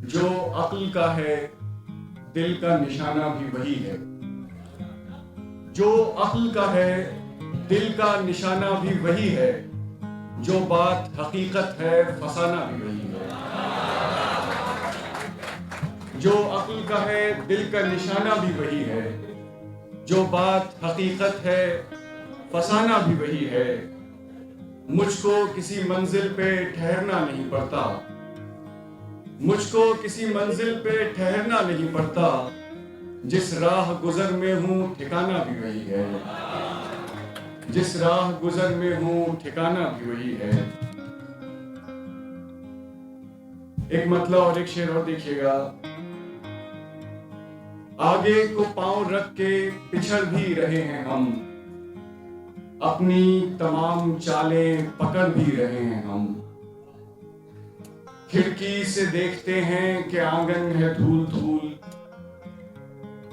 जो अक्ल का है दिल का निशाना भी वही है। जो अक्ल का है दिल का निशाना भी वही है। जो बात हकीकत है फसाना भी वही है। जो अक्ल का है दिल का निशाना भी वही है। जो बात हकीकत है फसाना भी वही है। मुझको किसी मंजिल पे ठहरना नहीं पड़ता। मुझको किसी मंजिल पे ठहरना नहीं पड़ता। जिस राह गुजर में हूँ ठिकाना भी वही है। जिस राह गुजर में हूँ ठिकाना भी वही है। एक मतला और एक शेर और देखिएगा। आगे को पांव रख के पिछड़ भी रहे हैं हम। अपनी तमाम चालें पकड़ भी रहे हैं हम। खिड़की से देखते हैं कि आंगन है धूल धूल।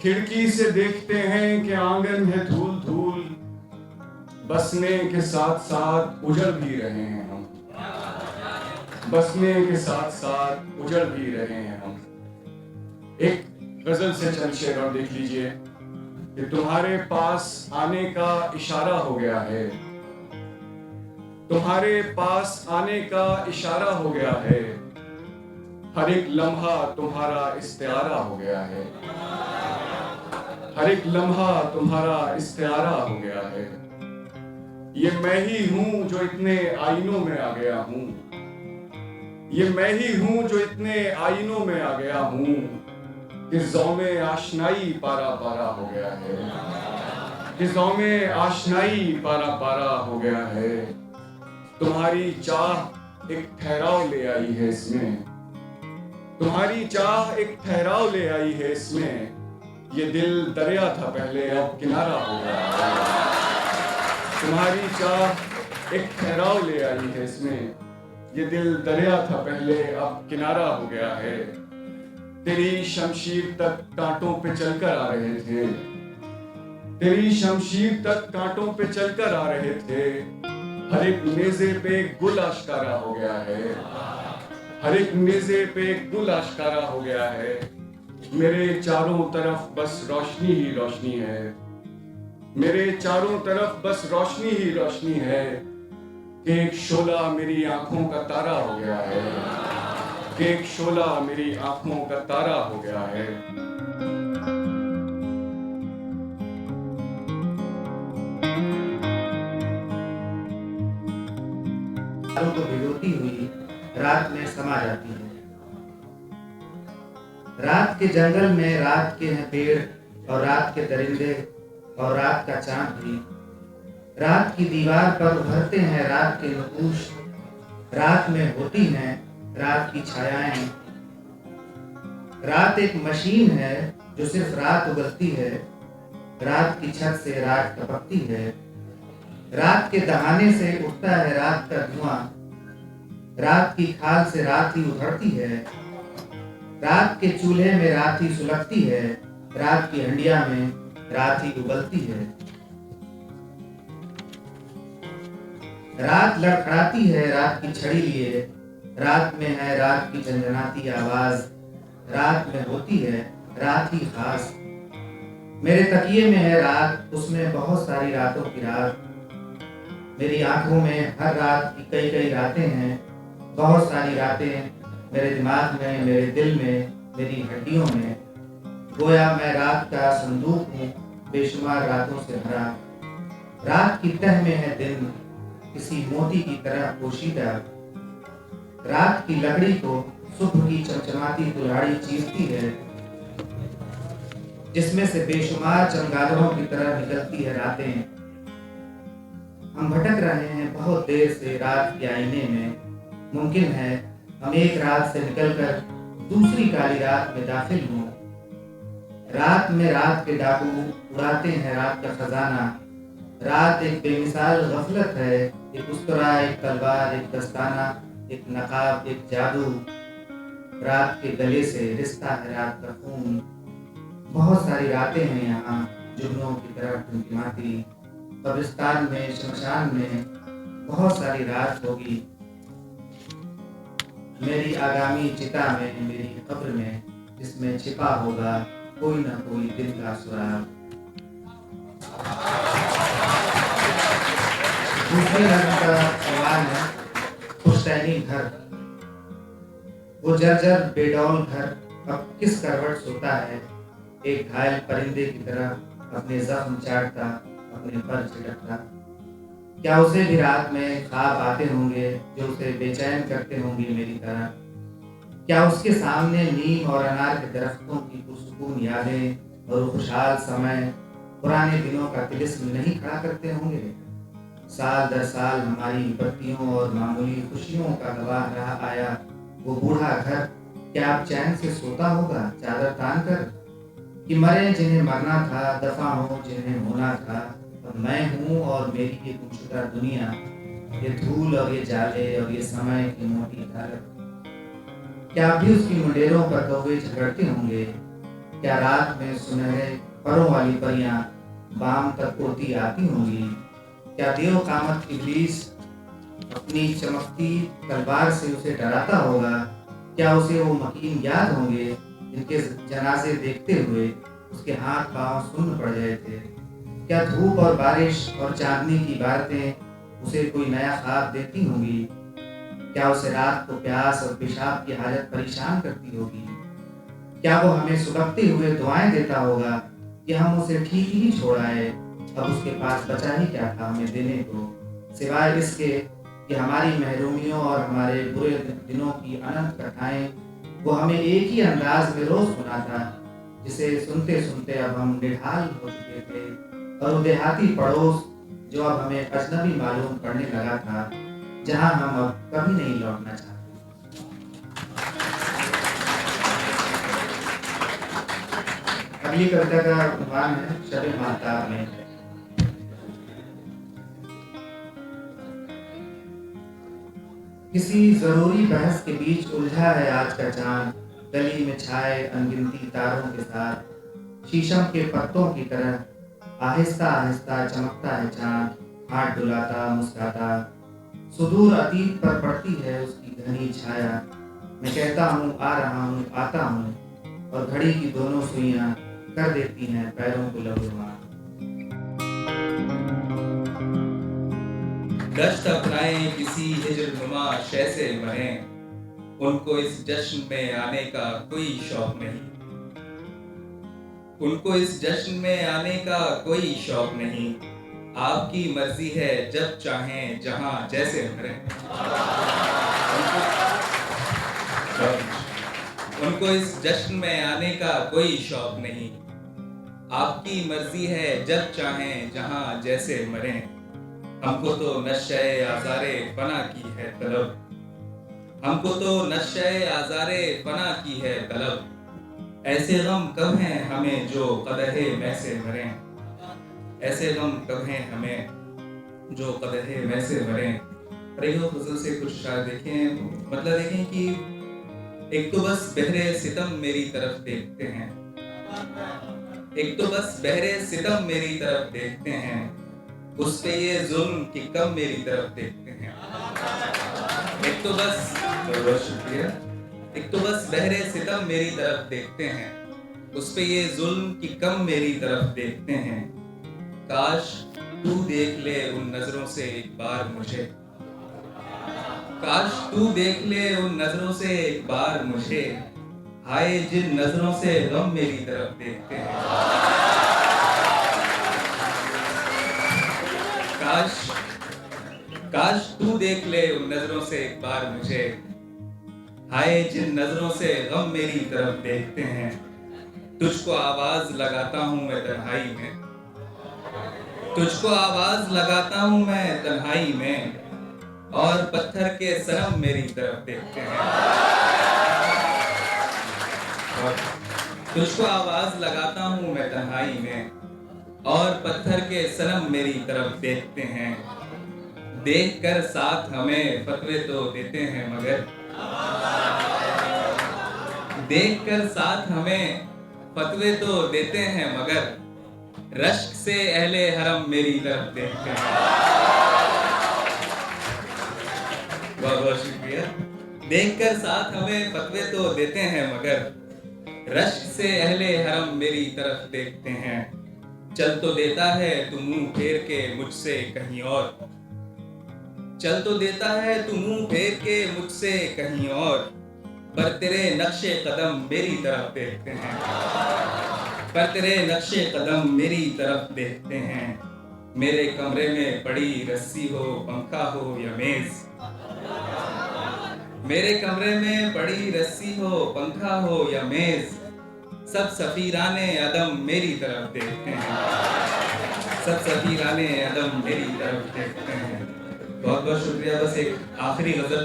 खिड़की से देखते हैं कि आंगन है धूल धूल। बसने के साथ साथ उजड़ भी रहे हैं हम। बसने के साथ साथ उजड़ भी रहे हैं हम। एक गजल से चंद शेर और देख लीजिए कि तुम्हारे पास आने का इशारा हो गया है। तुम्हारे पास आने का इशारा हो गया है। हर एक लम्हा तुम्हारा इस्तिआरा हो गया है। हर एक लम्हा तुम्हारा इस्तिआरा हो गया है। ये मैं ही हूं जो इतने आईनों में आ गया हूं। ये मैं ही हूं जो इतने आईनों में आ गया हूं कि ज़ौमे आशनाई पारा पारा हो गया है। कि ज़ौमे आशनाई पारा पारा हो गया है। तुम्हारी चाह एक ठहराव ले आई है इसमें। तुम्हारी चाह एक ठहराव ले आई है इसमें। ये दिल दरिया था पहले अब किनारा हो गया है। तुम्हारी चाह एक ठहराव ले आई है इसमें। ये दिल दरिया था पहले अब किनारा हो गया है। तेरी शमशीर तक कांटों पे चलकर आ रहे थे। तेरी शमशीर तक कांटों पे चलकर आ रहे थे। हर एक नेज़े पे गुल आश्कारा हो गया है। हर एक नेज़े पे गुल आश्कारा हो गया है। मेरे चारों तरफ बस रोशनी ही रोशनी है। मेरे चारों तरफ बस रोशनी ही रोशनी है। कि एक शोला मेरी आंखों का तारा हो गया है। कि एक शोला मेरी आंखों का तारा हो गया है। को भिगोती हुई रात में समा जाती है। रात के जंगल में रात के हैं पेड़ और रात के दरिंदे और रात का चांद भी। रात की दीवार पर उभरते हैं रात के नकूश। रात में होती हैं रात की छायाएं। रात एक मशीन है जो सिर्फ रात उगलती है। रात की छत से रात टपकती है। रात के दहाने से उठता है रात का धुआं। रात की खाल से रात ही उभरती है। रात के चूल्हे में रात ही सुलगती है। रात की हंडिया में रात ही उबलती है। रात लड़खड़ाती है रात की छड़ी लिए। रात में है रात की झंझनाती आवाज। रात में होती है रात ही खास। मेरे तकिए में है रात, उसमें बहुत सारी रातों की रात। मेरी आंखों में हर रात की कई कई रातें हैं। बहुत सारी रातें मेरे दिमाग में, मेरे दिल में, मेरी हड्डियों में। गोया मैं रात का संदूक हूँ बेशुमार रातों से भरा। रात की तह में है दिन किसी मोती की तरह पोशीदा। रात की लकड़ी को सुबह की चमचमाती कुल्हाड़ी चीरती है जिसमें से बेशुमार चमगादड़ों की तरह निकलती है रातें। हम भटक रहे हैं बहुत देर से रात के आईने में। मुमकिन है हम एक रात से निकलकर दूसरी काली रात में दाखिल हों। रात में रात के डाकू उड़ाते हैं रात का खजाना। रात एक बेमिसाल गफलत है। एक उस्तरा, एक तलवार, एक दस्ताना, एक नकाब, एक जादू। रात के गले से रिश्ता है रात का खून। बहुत सारी रातें हैं यहाँ जुगनों की तरह टिमटिमाती। कब्रिस्तान में, शमशान में बहुत सारी रात होगी। मेरी आगामी चिता में, मेरी कब्र में, जिसमें छिपा होगा कोई ना कोई दिल का सुराग। दूसरे नज्म का सवाल है पुश्तैनी घर। वो जर्जर बेडौल घर अब किस करवट सोता है, एक घायल परिंदे की तरह अपने जख्म चाटता, अपने पर छिटकता। क्या उसे भी रात में ख्वाब आते होंगे जो उसे बेचैन करते होंगे मेरी तरह? क्या उसके सामने नीम और अनार के दरख्तों की पुरसुकून यादें और खुशहाल समय पुराने दिनों का तिलिस्म नहीं खड़ा करते होंगे? साल दर साल हमारी विपत्तियों और मामूली खुशियों का गवाह रहा आया वो बूढ़ा घर, क्या अब चैन से सोता होगा चादर तान कर? कि मरे जिन्हें मरना था, दफा हो जिन्हें होना था, और मैं हूँ और मेरी ये गुमशुदा दुनिया, ये धूल और ये जाले और ये समय की मोटी धारक। क्या भी उसकी मुंडेरों पर कौवे झगड़ते होंगे? क्या रात में सुनहरे परों वाली परियां बाम तक उड़ती आती होंगी? क्या देव कामत इब्लीस अपनी चमकती तलवार से उसे डराता होगा? क्या उसे वो मकीन याद होंगे जिनके जनाजे देखते हुए उसके हाथ पांव सुन्न पड़ गए थे? क्या धूप और बारिश और चांदनी की बातें उसे कोई नया ख्वाब देती होंगी? क्या उसे रात को प्यास और पेशाब की हालत परेशान करती होगी? क्या वो हमें सुबकते हुए दुआएं देता होगा कि हम उसे ठीक ही छोड़ आए? अब उसके पास बचा ही क्या था हमें देने को, सिवाय इसके कि हमारी महरूमियों और हमारे बुरे दिनों की अनंत कथाएं वो हमें एक ही अंदाज में रोज सुनाता, जिसे सुनते सुनते अब हम निढाल हो चुके थे, और वो देहाती पड़ोस जो अब हमें अजनबी मालूम पड़ने लगा था, जहां हम अब कभी नहीं लौटना चाहते। अगली कविता का उन्वान है शब माहताब में। किसी जरूरी बहस के बीच उलझा है आज का चांद, गली में छाए अनगिनती तारों के साथ, शीशम के पत्तों की तरह आहिस्ता आहिस्ता चमकता है चांद, हाथ डुलाता मुस्काता। सुदूर अतीत पर पड़ती है उसकी घनी छाया। मैं कहता हूँ आ रहा हूँ आता हूँ, और घड़ी की दोनों सुइयां कर देती हैं पैरों को लहूलुहान। दश्त अपनाए किसी हिज्र नुमा शय से मरे, उनको इस जश्न में आने का कोई शौक नहीं, उनको इस जश्न में आने का कोई शौक नहीं। आपकी मर्जी है जब चाहें जहां जैसे मरें, उनको इस जश्न में आने का कोई शौक नहीं। आपकी मर्जी है जब चाहें जहां जैसे मरें, हमको तो नशे आज़ारे फना की है तलब, हमको तो नशे आज़ारे फना की है तलब। ऐसे गम कब हैं हमें जो कदहे में से मरें, ऐसे गम कब हैं हमें जो कदहे में से मरें। रेगो गजल से कुछ शायद देखें, मतलब देखें कि एक तो बस बहरे सितम मेरी तरफ देखते हैं, एक तो बस बहरे सितम मेरी तरफ देखते हैं, उस पे ये जुल्म की कम मेरी तरफ देखते हैं। एक तो बस बहुत शुक्रिया, एक तो बस बहरे सितम मेरी तरफ देखते हैं, उस पे ये जुल्म की कम मेरी तरफ देखते हैं। काश तू देख ले उन नजरों से एक बार मुझे, काश तू देख ले उन नजरों से एक बार मुझे, हाय जिन नजरों से गम मेरी तरफ देखते हैं। काश तू देख ले उन नजरों से एक बार मुझे, हाय जिन नजरों से गम मेरी तरफ देखते हैं। तुझको आवाज लगाता हूँ मैं तन्हाई में, तुझको आवाज लगाता हूँ मैं तन्हाई में, और पत्थर के सनम मेरी तरफ देखते हैं। और तुझको आवाज लगाता हूँ मैं तन्हाई में, और पत्थर के सनम मेरी तरफ देखते हैं। देखकर साथ हमें फतवे तो देते हैं मगर, देखकर साथ हमें फतवे तो देते हैं मगर, रश्क से अहले हरम मेरी तरफ देखते हैं। बहुत बहुत शुक्रिया। देखकर साथ हमें फतवे तो देते हैं मगर रश्क से अहले हरम मेरी तरफ देखते हैं। चल तो देता है तू मुंह फेर के मुझसे कहीं और, चल तो देता है तू मुंह फेर के मुझसे कहीं और, पर तेरे नक्शे कदम मेरी तरफ देखते हैं, पर तेरे नक्शे कदम मेरी तरफ देखते हैं। मेरे कमरे में पड़ी रस्सी हो, पंखा हो या मेज, मेरे कमरे में पड़ी रस्सी हो, पंखा हो या मेज, सब सफीराने अदम मेरी तरफ देखते हैं, सब सफीराने अदम मेरी तरफ देखते हैं। बहुत बहुत शुक्रिया। बस एक आखिरी गजल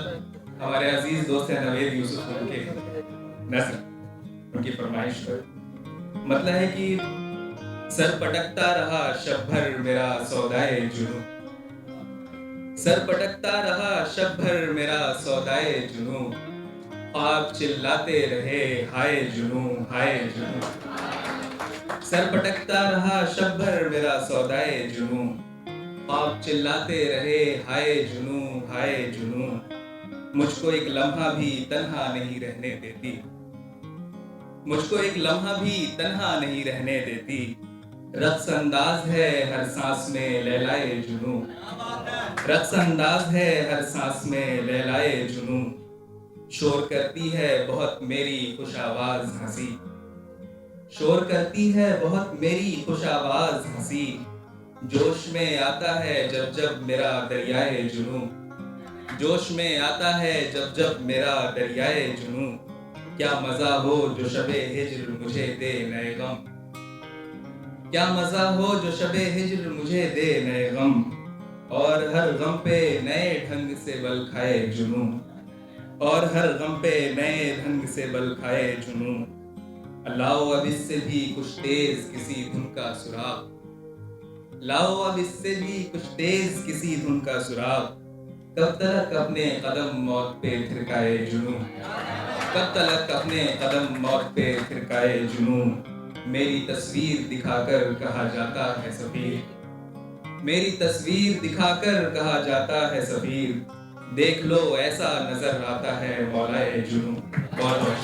हमारे अजीज दोस्त हैं नवेद यूसुफ, उनके नज़र, उनकी फरमाइश पर मतलब है कि सर पटकता रहा शब भर मेरा सौदाए जुनूं, सर पटकता रहा शब भर मेरा सौदाए जुनूं, ख्वाब चिल्लाते रहे हाय जुनूं हाय जुनूं। सर पटकता रहा शब भर मेरा सौदाए जुनूं, ख्वाब चिल्लाते रहे हाय जुनूं हाय जुनूं। मुझको एक लम्हा भी तन्हा नहीं रहने देती, मुझको एक लम्हा भी तन्हा नहीं रहने देती। रक्स अंदाज है हर सांस में लैलाए जुनूं, रक्स अंदाज है हर सांस में लैलाए जुनूं। शोर करती है बहुत मेरी खुश आवाज हंसी, शोर करती है बहुत मेरी खुश आवाज हंसी। जोश में आता है जब जब मेरा दरियाए जुनूं, जोश में आता है जब जब मेरा दरियाए जुनूं। क्या मजा हो जो शबे हिज्र मुझे दे नए गम, क्या मजा हो जो शबे हिज्र मुझे दे नए गम, और हर गम पे नए ढंग से बल खाए जुनूं, और हर गम पे नए ढंग से बल खाए जुनूं। लाओ अब इससे भी कुछ तेज किसी धुन का सुराग, लाओ अब इससे भी कुछ तेज किसी धुन का सुराग। कब तक अपने कदम मौत पे थिरकाए जुनूं, कब तक अपने कदम मौत पे थिरकाए जुनूं। मेरी तस्वीर दिखाकर कहा जाता है सफीर, मेरी तस्वीर दिखाकर कहा जाता है सफीर। देख लो ऐसा नजर आता है मौलाए जुनूं। बहुत बहुत